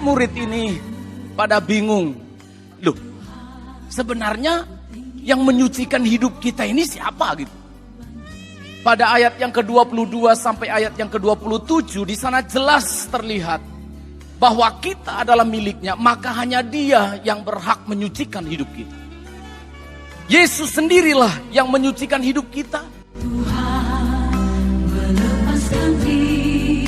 Murid-murid ini pada bingung. Loh, sebenarnya yang menyucikan hidup kita ini siapa gitu? Pada ayat yang ke-22 sampai ayat yang ke-27 di sana jelas terlihat bahwa kita adalah miliknya, maka hanya Dia yang berhak menyucikan hidup kita. Yesus sendirilah yang menyucikan hidup kita. Tuhan melepaskan diriku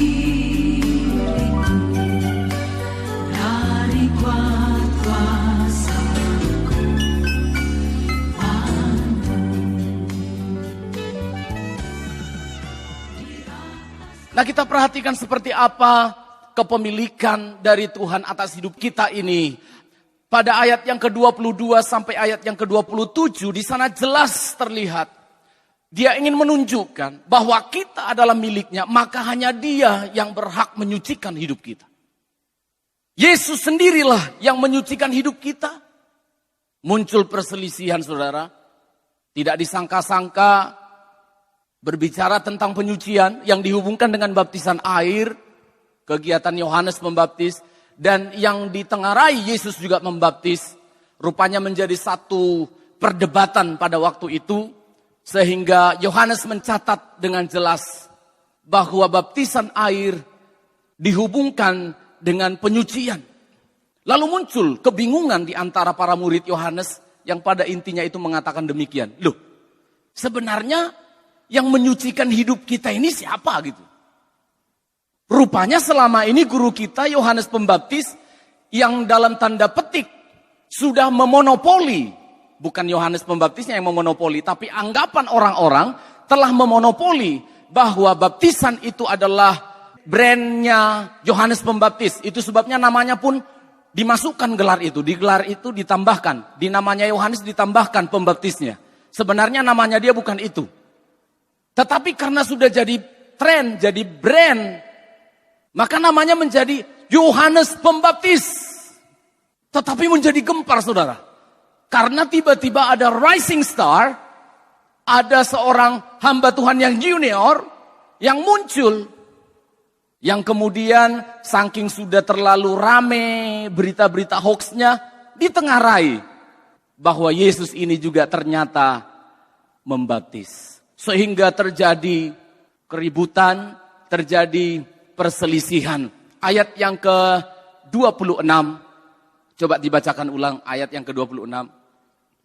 dari kuat kuasaku. Nah, kita perhatikan seperti apa kepemilikan dari Tuhan atas hidup kita ini. Pada ayat yang ke-22 sampai ayat yang ke-27 di sana jelas terlihat. Dia ingin menunjukkan bahwa kita adalah miliknya, maka hanya Dia yang berhak menyucikan hidup kita. Yesus sendirilah yang menyucikan hidup kita. Muncul perselisihan, saudara. Tidak disangka-sangka berbicara tentang penyucian yang dihubungkan dengan baptisan air, kegiatan Yohanes Pembaptis, dan yang ditengarai Yesus juga membaptis. Rupanya menjadi satu perdebatan pada waktu itu. Sehingga Yohanes mencatat dengan jelas bahwa baptisan air dihubungkan dengan penyucian. Lalu muncul kebingungan di antara para murid Yohanes yang pada intinya itu mengatakan demikian. Loh, sebenarnya yang menyucikan hidup kita ini siapa gitu? Rupanya selama ini guru kita Yohanes Pembaptis yang dalam tanda petik sudah memonopoli. Bukan Yohanes Pembaptisnya yang memonopoli, tapi anggapan orang-orang telah memonopoli bahwa baptisan itu adalah brandnya Yohanes Pembaptis. Itu sebabnya namanya pun dimasukkan gelar itu. Di gelar itu ditambahkan, di namanya Yohanes ditambahkan pembaptisnya. Sebenarnya namanya dia bukan itu. Tetapi karena sudah jadi tren, jadi brand, maka namanya menjadi Yohanes Pembaptis. Tetapi menjadi gempar, saudara. Karena tiba-tiba ada rising star, ada seorang hamba Tuhan yang junior, yang muncul. Yang kemudian saking sudah terlalu rame berita-berita hoaxnya, ditengarai bahwa Yesus ini juga ternyata membaptis. Sehingga terjadi keributan, terjadi perselisihan. Ayat yang ke-26, coba dibacakan ulang ayat yang ke-26.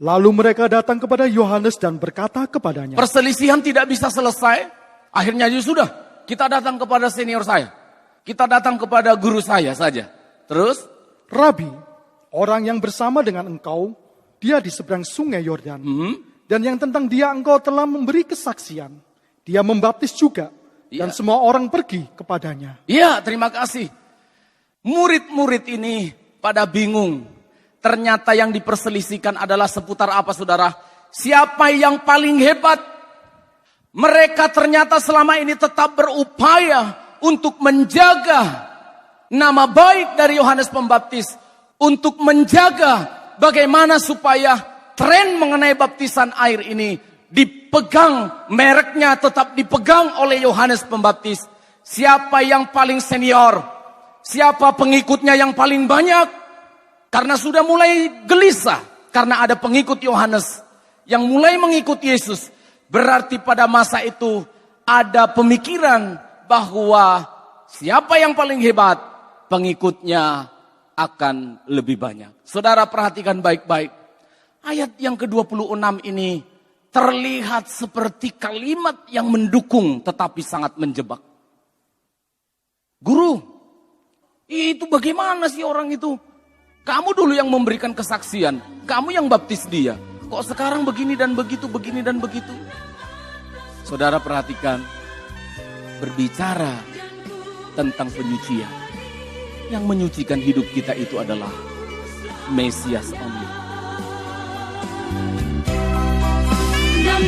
Lalu mereka datang kepada Yohanes dan berkata kepadanya, Perselisihan tidak bisa selesai. Akhirnya ya sudah, kita datang kepada senior saya. Kita datang kepada guru saya saja. Terus, Rabi, orang yang bersama dengan engkau, dia di seberang sungai Yordan. Dan yang tentang dia engkau telah memberi kesaksian. Dia membaptis juga. Dan semua orang pergi kepadanya. Iya, terima kasih. Murid-murid ini pada bingung. Ternyata yang diperselisihkan adalah seputar apa, saudara? Siapa yang paling hebat? Mereka ternyata selama ini tetap berupaya untuk menjaga nama baik dari Yohanes Pembaptis. Untuk menjaga bagaimana supaya tren mengenai baptisan air ini dipegang, mereknya tetap dipegang oleh Yohanes Pembaptis. Siapa yang paling senior? Siapa pengikutnya yang paling banyak? Karena sudah mulai gelisah. Karena ada pengikut Yohanes yang mulai mengikut Yesus. Berarti pada masa itu ada pemikiran bahwa siapa yang paling hebat, pengikutnya akan lebih banyak. Saudara perhatikan baik-baik. Ayat yang ke-26 ini terlihat seperti kalimat yang mendukung tetapi sangat menjebak. Guru, itu bagaimana sih orang itu? Kamu dulu yang memberikan kesaksian, kamu yang baptis dia. Kok sekarang begini dan begitu, begini dan begitu? Saudara perhatikan, berbicara tentang penyucian. Yang menyucikan hidup kita itu adalah Mesias only. Dan